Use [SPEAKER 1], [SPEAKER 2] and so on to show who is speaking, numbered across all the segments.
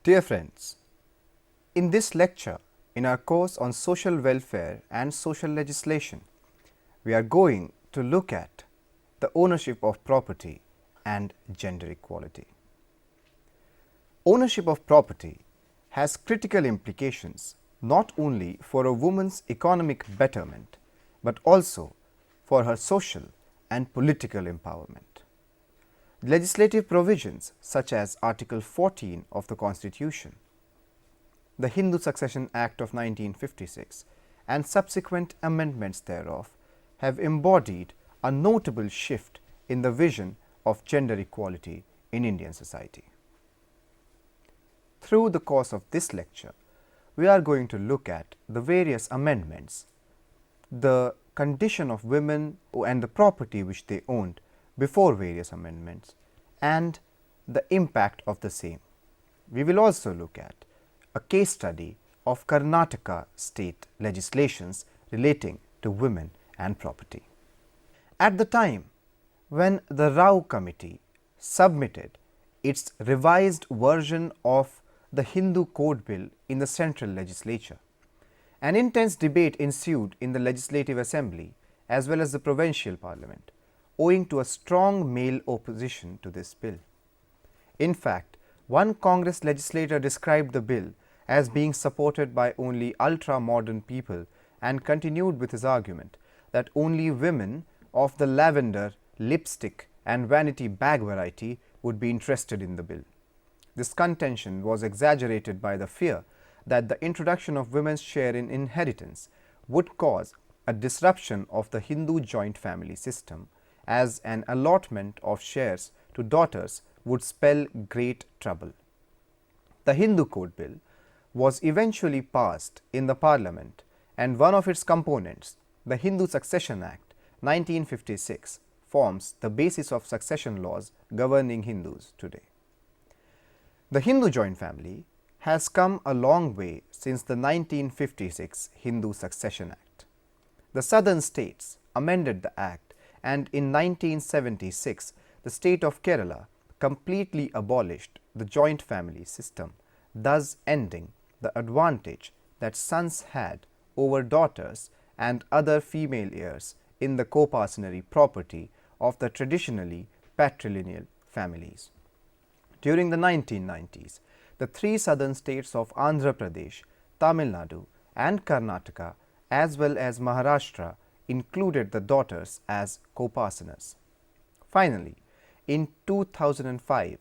[SPEAKER 1] Dear friends, in this lecture, in our course on social welfare and social legislation, we are going to look at the ownership of property and gender equality. Ownership of property has critical implications not only for a woman's economic betterment, but also for her social and political empowerment. Legislative provisions such as Article 14 of the Constitution, the Hindu Succession Act of 1956 and subsequent amendments thereof have embodied a notable shift in the vision of gender equality in Indian society. Through the course of this lecture, we are going to look at the various amendments, the condition of women and the property which they owned before various amendments, and the impact of the same. We will also look at a case study of Karnataka state legislations relating to women and property. At the time when the Rao Committee submitted its revised version of the Hindu Code Bill in the central legislature, an intense debate ensued in the Legislative Assembly as well as the provincial parliament, owing to a strong male opposition to this bill. In fact, one Congress legislator described the bill as being supported by only ultra-modern people and continued with his argument that only women of the lavender, lipstick and vanity bag variety would be interested in the bill. This contention was exaggerated by the fear that the introduction of women's share in inheritance would cause a disruption of the Hindu joint family system, as an allotment of shares to daughters would spell great trouble. The Hindu Code Bill was eventually passed in the Parliament, and one of its components, the Hindu Succession Act 1956, forms the basis of succession laws governing Hindus today. The Hindu joint family has come a long way since the 1956 Hindu Succession Act. The southern states amended the Act, and in 1976 the state of Kerala completely abolished the joint family system, thus ending the advantage that sons had over daughters and other female heirs in the coparcenary property of the traditionally patrilineal families. During the 1990s, the three southern states of Andhra Pradesh, Tamil Nadu and Karnataka as well as Maharashtra included the daughters as coparceners. Finally, in 2005,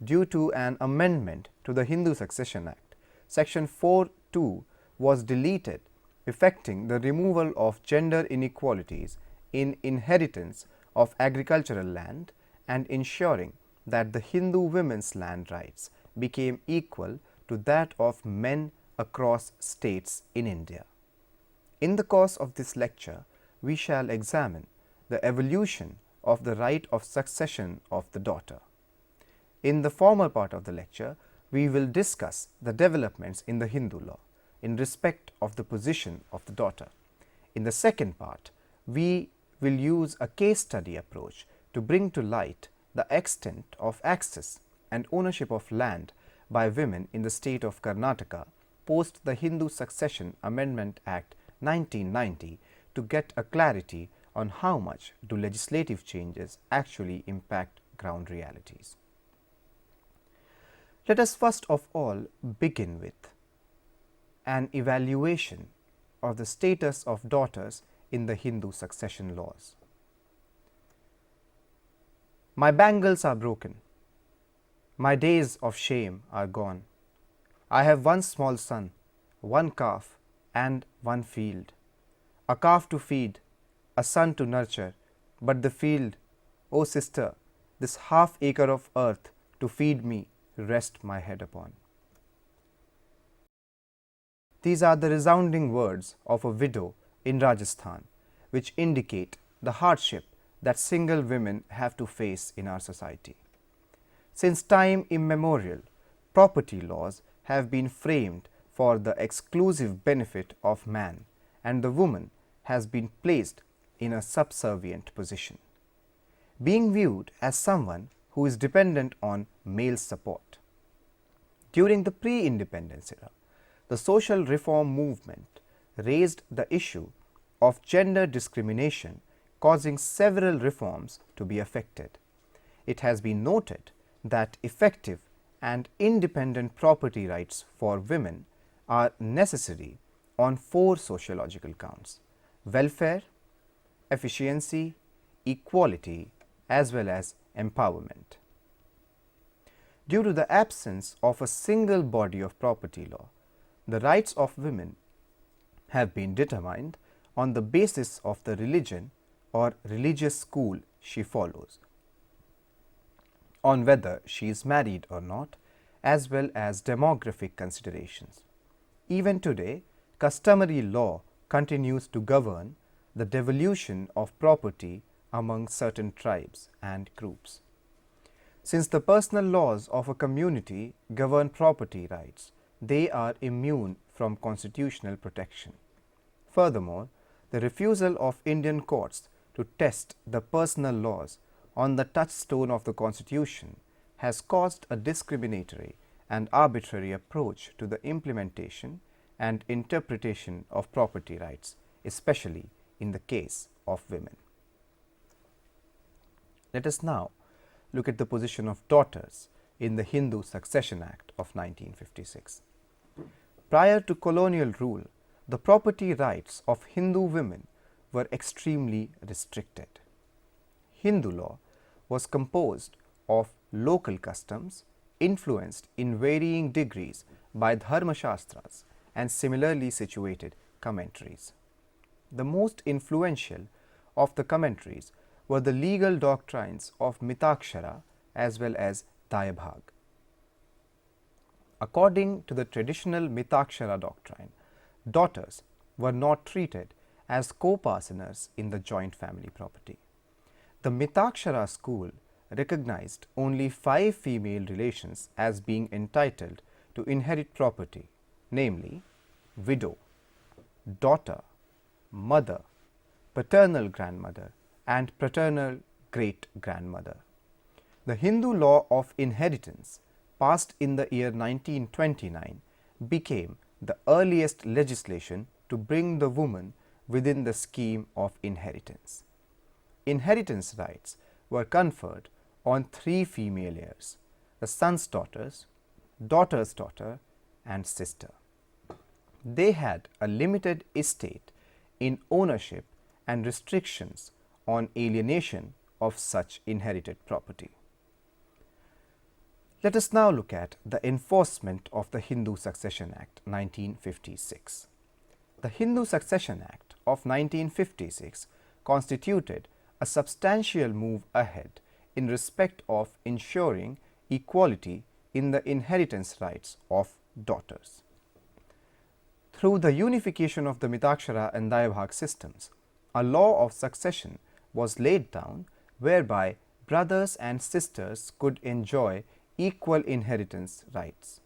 [SPEAKER 1] due to an amendment to the Hindu Succession Act, Section 4(2) was deleted, effecting the removal of gender inequalities in inheritance of agricultural land and ensuring that the Hindu women's land rights became equal to that of men across states in India. In the course of this lecture, we shall examine the evolution of the right of succession of the daughter. In the former part of the lecture, we will discuss the developments in the Hindu law in respect of the position of the daughter. In the second part, we will use a case study approach to bring to light the extent of access and ownership of land by women in the state of Karnataka post the Hindu Succession Amendment Act 1990 to get a clarity on how much do legislative changes actually impact ground realities. Let us first of all begin with an evaluation of the status of daughters in the Hindu succession laws. My bangles are broken. My days of shame are gone. I have one small son, one calf and one field. A calf to feed, a son to nurture, but the field, O sister, this half acre of earth to feed me, rest my head upon. These are the resounding words of a widow in Rajasthan, which indicate the hardship that single women have to face in our society. Since time immemorial, property laws have been framed for the exclusive benefit of man, and the woman has been placed in a subservient position, being viewed as someone who is dependent on male support. During the pre-independence era, the social reform movement raised the issue of gender discrimination, causing several reforms to be affected. It has been noted that effective and independent property rights for women are necessary on 4 sociological counts: welfare, efficiency, equality, as well as empowerment. Due to the absence of a single body of property law, the rights of women have been determined on the basis of the religion or religious school she follows, on whether she is married or not, as well as demographic considerations. Even today, customary law continues to govern the devolution of property among certain tribes and groups. Since the personal laws of a community govern property rights, they are immune from constitutional protection. Furthermore, the refusal of Indian courts to test the personal laws on the touchstone of the Constitution has caused a discriminatory and arbitrary approach to the implementation and interpretation of property rights, especially in the case of women. Let us now look at the position of daughters in the Hindu Succession Act of 1956. Prior to colonial rule, the property rights of Hindu women were extremely restricted. Hindu law was composed of local customs influenced in varying degrees by dharmashastras and similarly situated commentaries. The most influential of the commentaries were the legal doctrines of Mitakshara as well as Dayabhag. According to the traditional Mitakshara doctrine, daughters were not treated as co-partners in the joint family property. The Mitakshara school recognized only 5 female relations as being entitled to inherit property, namely widow, daughter, mother, paternal grandmother, and paternal great-grandmother. The Hindu law of inheritance, passed in the year 1929, became the earliest legislation to bring the woman within the scheme of inheritance. Inheritance rights were conferred on 3 female heirs: the son's daughters, daughter's daughter, and sister. They had a limited estate in ownership and restrictions on alienation of such inherited property. Let us now look at the enforcement of the Hindu Succession Act 1956. The Hindu Succession Act of 1956 constituted a substantial move ahead in respect of ensuring equality in the inheritance rights of daughters. Through the unification of the Mitakshara and Dayabhag systems, a law of succession was laid down whereby brothers and sisters could enjoy equal inheritance rights.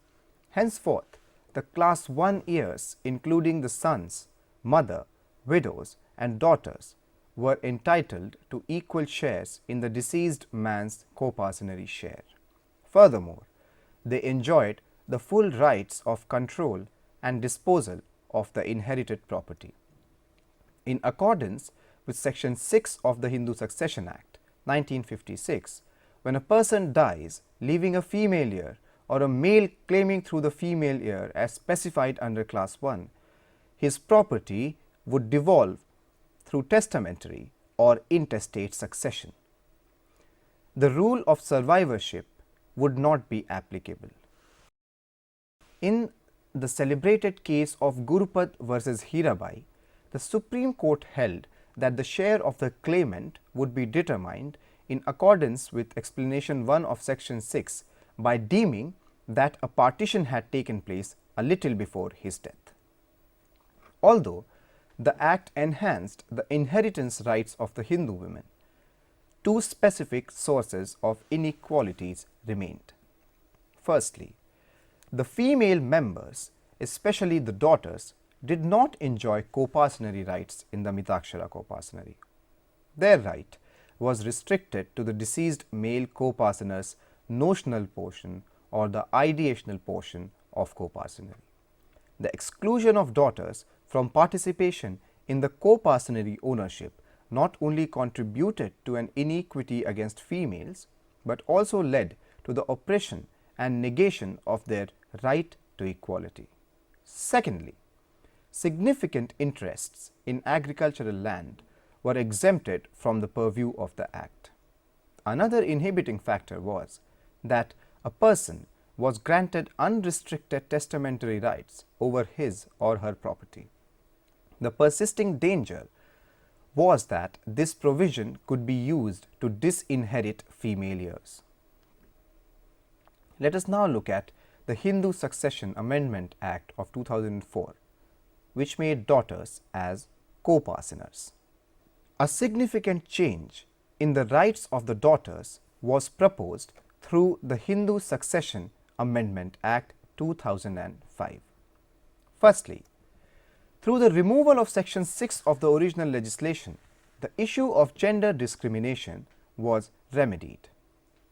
[SPEAKER 1] Henceforth, the class 1 heirs, including the sons, mother, widows, and daughters, were entitled to equal shares in the deceased man's co-partnership share. Furthermore, they enjoyed the full rights of control and disposal of the inherited property. In accordance with Section 6 of the Hindu Succession Act 1956, when a person dies leaving a female heir or a male claiming through the female heir as specified under Class 1, his property would devolve through testamentary or intestate succession. The rule of survivorship would not be applicable. In the celebrated case of Gurupad versus Hirabai, the Supreme Court held that the share of the claimant would be determined in accordance with explanation 1 of Section 6 by deeming that a partition had taken place a little before his death. Although the Act enhanced the inheritance rights of the Hindu women, 2 specific sources of inequalities remained. Firstly, the female members, especially the daughters, did not enjoy co-partnership rights in the Mitakshara co-partnership. Their right was restricted to the deceased male co-partner's notional portion or the ideational portion of coparcenary. The exclusion of daughters from participation in the coparcenary ownership not only contributed to an inequity against females, but also led to the oppression and negation of their right to equality. Secondly, significant interests in agricultural land were exempted from the purview of the Act. Another inhibiting factor was that a person was granted unrestricted testamentary rights over his or her property. The persisting danger was that this provision could be used to disinherit female heirs. Let us now look at the Hindu Succession Amendment Act of 2004, which made daughters as coparceners. A significant change in the rights of the daughters was proposed through the Hindu Succession Amendment Act 2005. Firstly, through the removal of Section 6 of the original legislation, the issue of gender discrimination was remedied.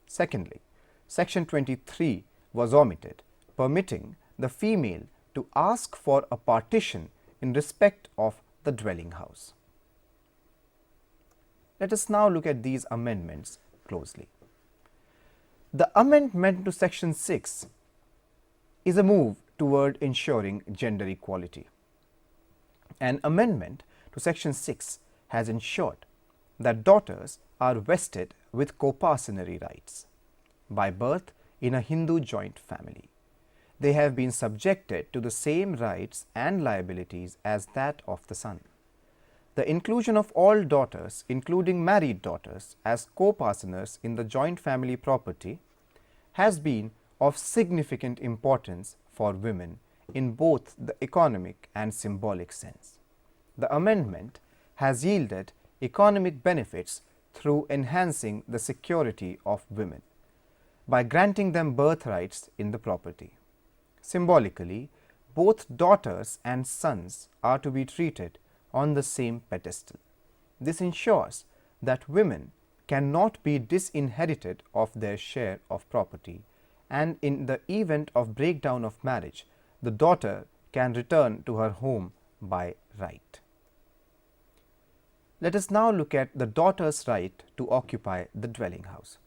[SPEAKER 1] Secondly, Section 23 was omitted, permitting the female to ask for a partition in respect of the dwelling house. Let us now look at these amendments closely. The amendment to Section 6 is a move toward ensuring gender equality. An amendment to Section 6 has ensured that daughters are vested with coparcenary rights. By birth in a Hindu joint family, they have been subjected to the same rights and liabilities as that of the son. The inclusion of all daughters, including married daughters, as coparceners in the joint family property has been of significant importance for women in both the economic and symbolic sense. The amendment has yielded economic benefits through enhancing the security of women by granting them birthrights in the property. Symbolically, both daughters and sons are to be treated on the same pedestal. This ensures that women cannot be disinherited of their share of property, and in the event of breakdown of marriage, the daughter can return to her home by right. Let us now look at the daughter's right to occupy the dwelling house.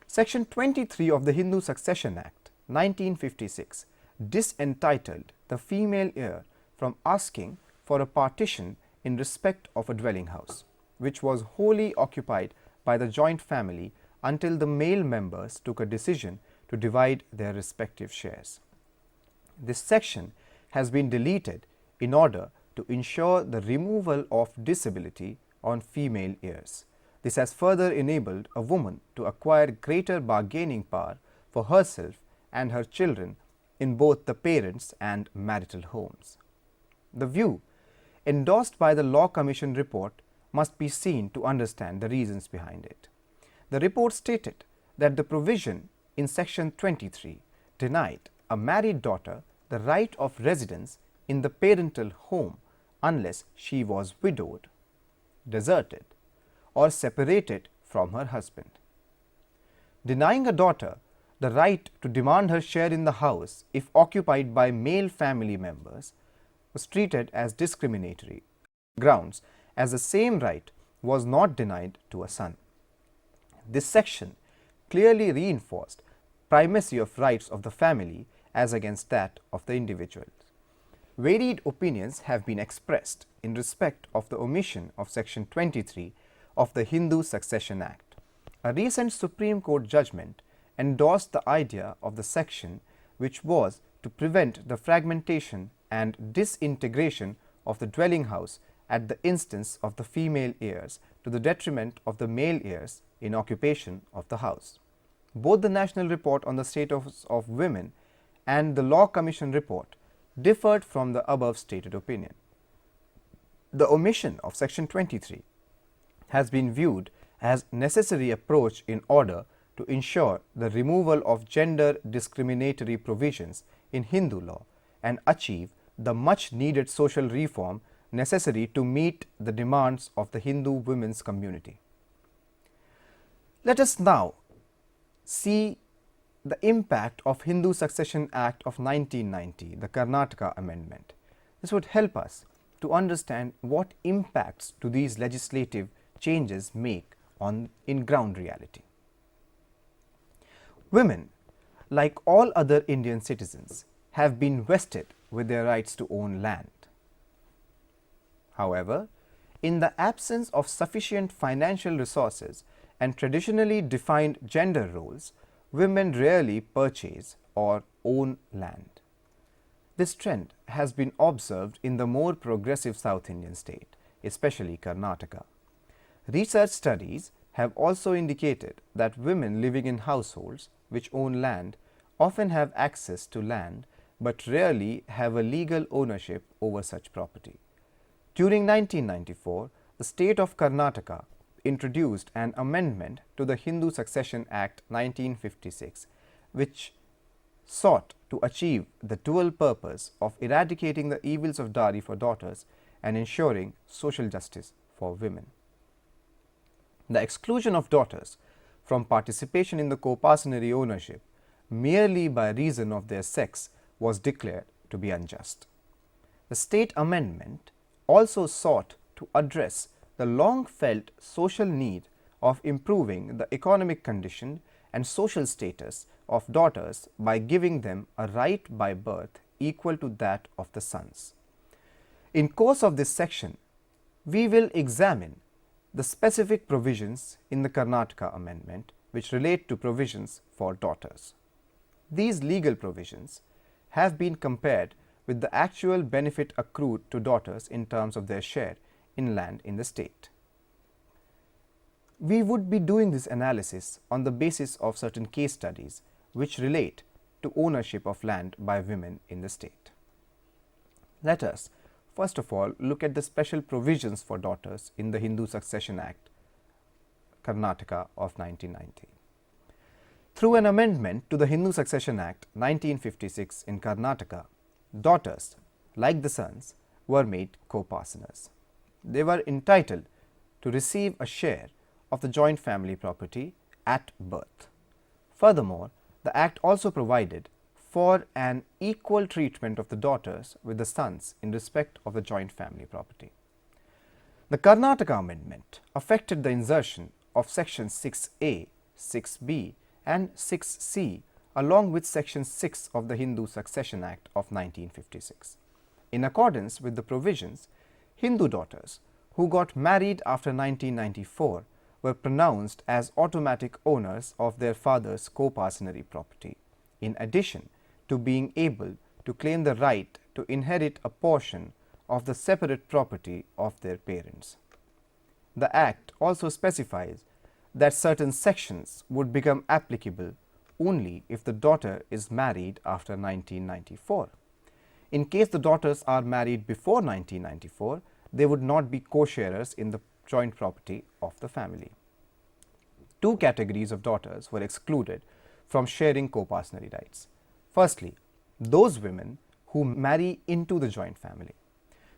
[SPEAKER 1] Section 23 of the Hindu Succession Act 1956 disentitled the female heir from asking for a partition in respect of a dwelling house, which was wholly occupied by the joint family until the male members took a decision to divide their respective shares. This section has been deleted in order to ensure the removal of disability on female heirs. This has further enabled a woman to acquire greater bargaining power for herself and her children in both the parents' and marital homes. The view endorsed by the Law Commission report must be seen to understand the reasons behind it. The report stated that the provision in Section 23 denied a married daughter the right of residence in the parental home unless she was widowed, deserted, or separated from her husband. Denying a daughter the right to demand her share in the house if occupied by male family members was treated as discriminatory grounds, as the same right was not denied to a son. This section clearly reinforced primacy of rights of the family as against that of the individual. Varied opinions have been expressed in respect of the omission of Section 23 of the Hindu Succession Act. A recent Supreme Court judgment endorsed the idea of the section, which was to prevent the fragmentation and disintegration of the dwelling house at the instance of the female heirs to the detriment of the male heirs in occupation of the house. Both the National Report on the Status of Women and the Law Commission report differed from the above stated opinion. The omission of Section 23 has been viewed as necessary approach in order to ensure the removal of gender discriminatory provisions in Hindu law and achieve the much needed social reform necessary to meet the demands of the Hindu women's community. Let us now see the impact of Hindu Succession Act of 1990, the Karnataka Amendment. This would help us to understand what impacts do these legislative changes make in ground reality. Women, like all other Indian citizens, have been vested with their rights to own land. However, in the absence of sufficient financial resources and traditionally defined gender roles, women rarely purchase or own land. This trend has been observed in the more progressive South Indian state, especially Karnataka. Research studies have also indicated that women living in households which own land often have access to land but rarely have a legal ownership over such property. During 1994, the state of Karnataka introduced an amendment to the Hindu Succession Act 1956, which sought to achieve the dual purpose of eradicating the evils of dowry for daughters and ensuring social justice for women. The exclusion of daughters from participation in the co-parsonary ownership merely by reason of their sex was declared to be unjust. The state amendment also sought to address the long-felt social need of improving the economic condition and social status of daughters by giving them a right by birth equal to that of the sons. In course of this section, we will examine the specific provisions in the Karnataka Amendment which relate to provisions for daughters. These legal provisions have been compared with the actual benefit accrued to daughters in terms of their share in land in the state. We would be doing this analysis on the basis of certain case studies which relate to ownership of land by women in the state. Let us first of all look at the special provisions for daughters in the Hindu Succession Act, Karnataka of 1990. Through an amendment to the Hindu Succession Act 1956 in Karnataka, daughters, like the sons, were made co-parsoners. They were entitled to receive a share of the joint family property at birth. Furthermore, the Act also provided for an equal treatment of the daughters with the sons in respect of the joint family property. The Karnataka Amendment affected the insertion of Section 6A, 6B and 6C along with Section 6 of the Hindu Succession Act of 1956. In accordance with the provisions, Hindu daughters who got married after 1994 were pronounced as automatic owners of their father's co-parsonary property, in addition to being able to claim the right to inherit a portion of the separate property of their parents. The Act also specifies that certain sections would become applicable only if the daughter is married after 1994. In case the daughters are married before 1994, they would not be co-sharers in the joint property of the family. Two categories of daughters were excluded from sharing co-parsonary rights. Firstly, those women who marry into the joint family.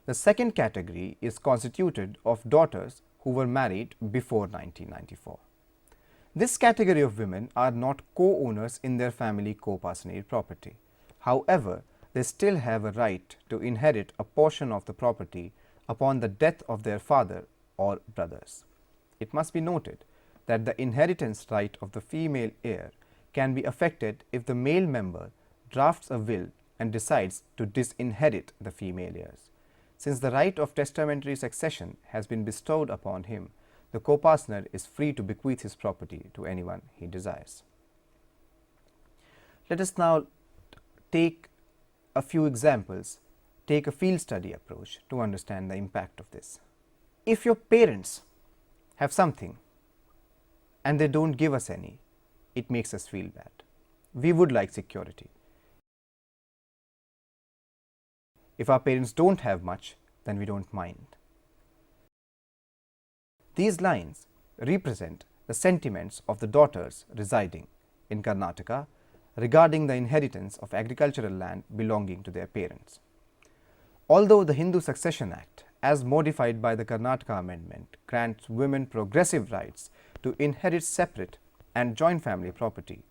[SPEAKER 1] The second category is constituted of daughters who were married before 1994. This category of women are not co-owners in their family co-parsonary property. However, they still have a right to inherit a portion of the property upon the death of their father or brothers. It must be noted that the inheritance right of the female heir can be affected if the male member drafts a will and decides to disinherit the female heirs. Since the right of testamentary succession has been bestowed upon him, the co-partner is free to bequeath his property to anyone he desires. Let us now take a few examples, take a field study approach to understand the impact of this. If your parents have something and they don't give us any, it makes us feel bad. We would like security. If our parents don't have much, then we don't mind. These lines represent the sentiments of the daughters residing in Karnataka regarding the inheritance of agricultural land belonging to their parents. Although the Hindu Succession Act, as modified by the Karnataka Amendment, grants women progressive rights to inherit separate and joint family property,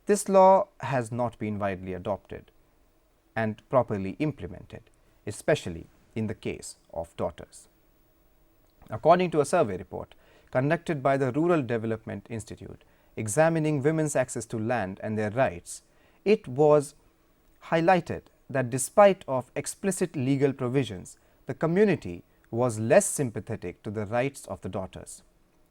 [SPEAKER 1] This law has not been widely adopted and properly implemented, especially in the case of daughters. According to a survey report conducted by the Rural Development Institute examining women's access to land and their rights, it was highlighted that despite of explicit legal provisions, the community was less sympathetic to the rights of the daughters.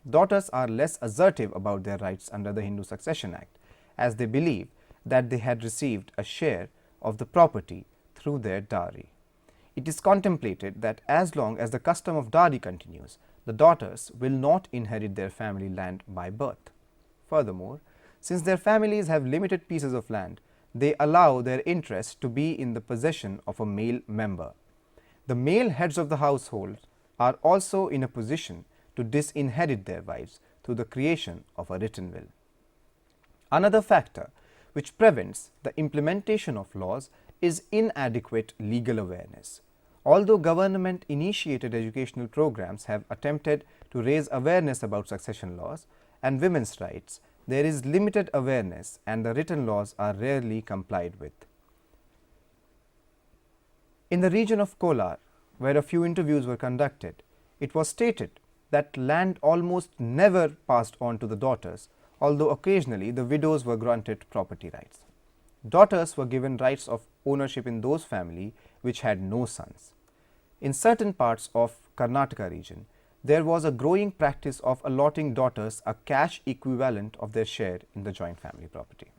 [SPEAKER 1] Daughters are less assertive about their rights under the Hindu Succession Act, as they believe that they had received a share of the property through their dowry. It is contemplated that as long as the custom of dowry continues, the daughters will not inherit their family land by birth. Furthermore, since their families have limited pieces of land, they allow their interest to be in the possession of a male member. The male heads of the household are also in a position to disinherit their wives through the creation of a written will. Another factor which prevents the implementation of laws is inadequate legal awareness. Although government initiated educational programs have attempted to raise awareness about succession laws and women's rights, there is limited awareness and the written laws are rarely complied with. In the region of Kolar, where a few interviews were conducted, it was stated that land almost never passed on to the daughters, although occasionally the widows were granted property rights. Daughters were given rights of ownership in those families which had no sons. In certain parts of Karnataka region, there was a growing practice of allotting daughters a cash equivalent of their share in the joint family property.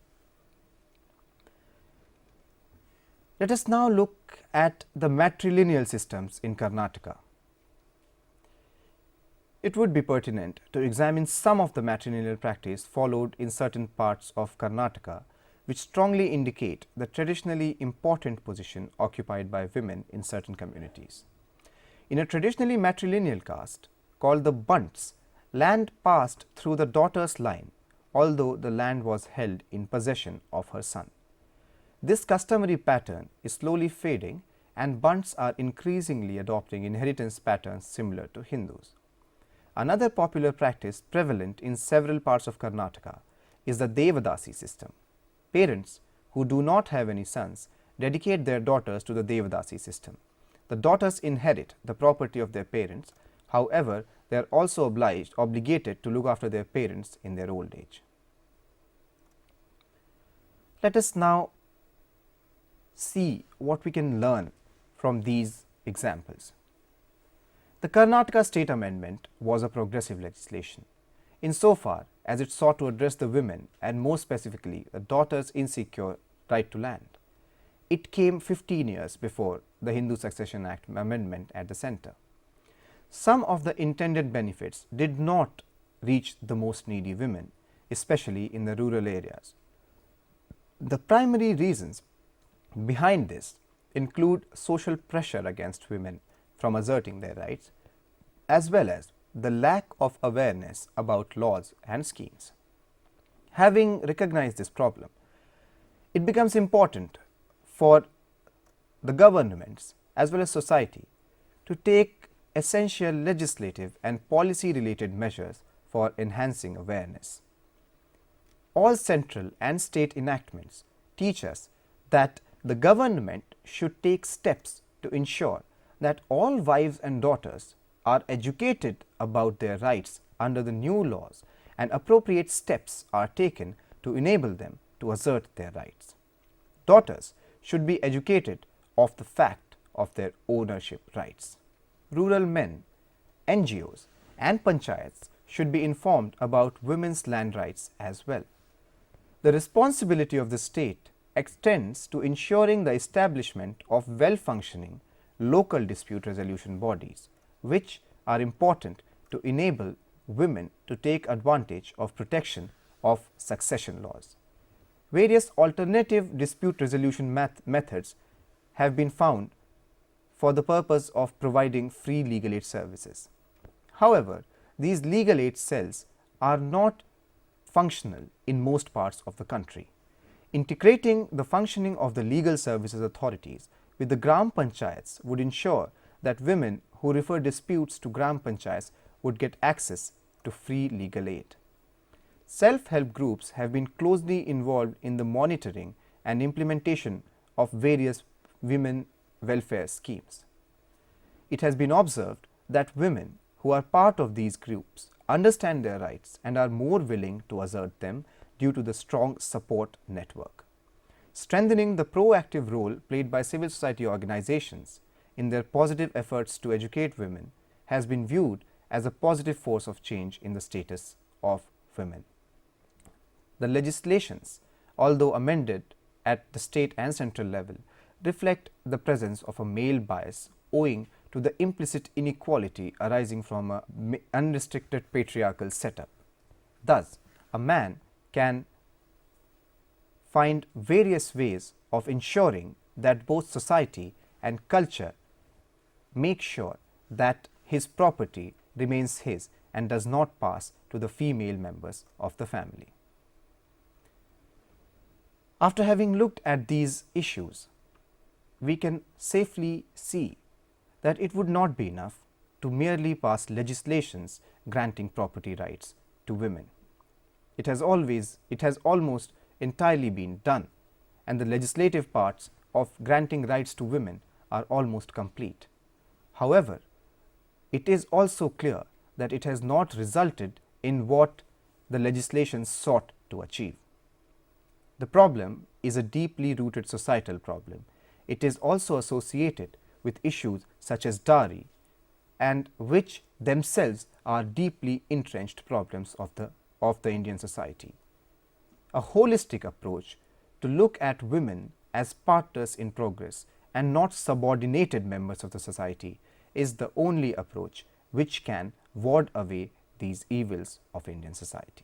[SPEAKER 1] Let us now look at the matrilineal systems in Karnataka. It would be pertinent to examine some of the matrilineal practice followed in certain parts of Karnataka, which strongly indicate the traditionally important position occupied by women in certain communities. In a traditionally matrilineal caste called the Bunts, land passed through the daughter's line, although the land was held in possession of her son. This customary pattern is slowly fading, and Bunts are increasingly adopting inheritance patterns similar to Hindus. Another popular practice prevalent in several parts of Karnataka is the Devadasi system. Parents who do not have any sons dedicate their daughters to the Devadasi system. The daughters inherit the property of their parents, however, they are also obligated to look after their parents in their old age. Let us now see what we can learn from these examples. The Karnataka State Amendment was a progressive legislation, insofar as it sought to address the women and more specifically the daughters' insecure right to land. It came 15 years before the Hindu Succession Act amendment at the center. Some of the intended benefits did not reach the most needy women, especially in the rural areas. The primary reasons behind this include social pressure against women from asserting their rights, as well as the lack of awareness about laws and schemes. Having recognized this problem, it becomes important for the governments as well as society to take essential legislative and policy related measures for enhancing awareness. All central and state enactments teach us that the government should take steps to ensure that all wives and daughters are educated about their rights under the new laws and appropriate steps are taken to enable them to assert their rights. Daughters should be educated of the fact of their ownership rights. Rural men, NGOs and panchayats should be informed about women's land rights as well. The responsibility of the state extends to ensuring the establishment of well-functioning local dispute resolution bodies, which are important to enable women to take advantage of protection of succession laws. Various alternative dispute resolution methods have been found for the purpose of providing free legal aid services. However, these legal aid cells are not functional in most parts of the country. Integrating the functioning of the legal services authorities with the Gram Panchayats would ensure that women who refer disputes to Gram Panchayats would get access to free legal aid. Self-help groups have been closely involved in the monitoring and implementation of various women welfare schemes. It has been observed that women who are part of these groups understand their rights and are more willing to assert them due to the strong support network. Strengthening the proactive role played by civil society organizations in their positive efforts to educate women has been viewed as a positive force of change in the status of women. The legislations, although amended at the state and central level, reflect the presence of a male bias owing to the implicit inequality arising from an unrestricted patriarchal setup. Thus, a man can find various ways of ensuring that both society and culture make sure that his property remains his and does not pass to the female members of the family. After having looked at these issues, we can safely see that it would not be enough to merely pass legislations granting property rights to women. It has almost entirely been done, and the legislative parts of granting rights to women are almost complete. However, it is also clear that it has not resulted in what the legislation sought to achieve. The problem is a deeply rooted societal problem. It is also associated with issues such as dowry, and which themselves are deeply entrenched problems of the Indian society. A holistic approach to look at women as partners in progress and not subordinated members of the society is the only approach which can ward away these evils of Indian society.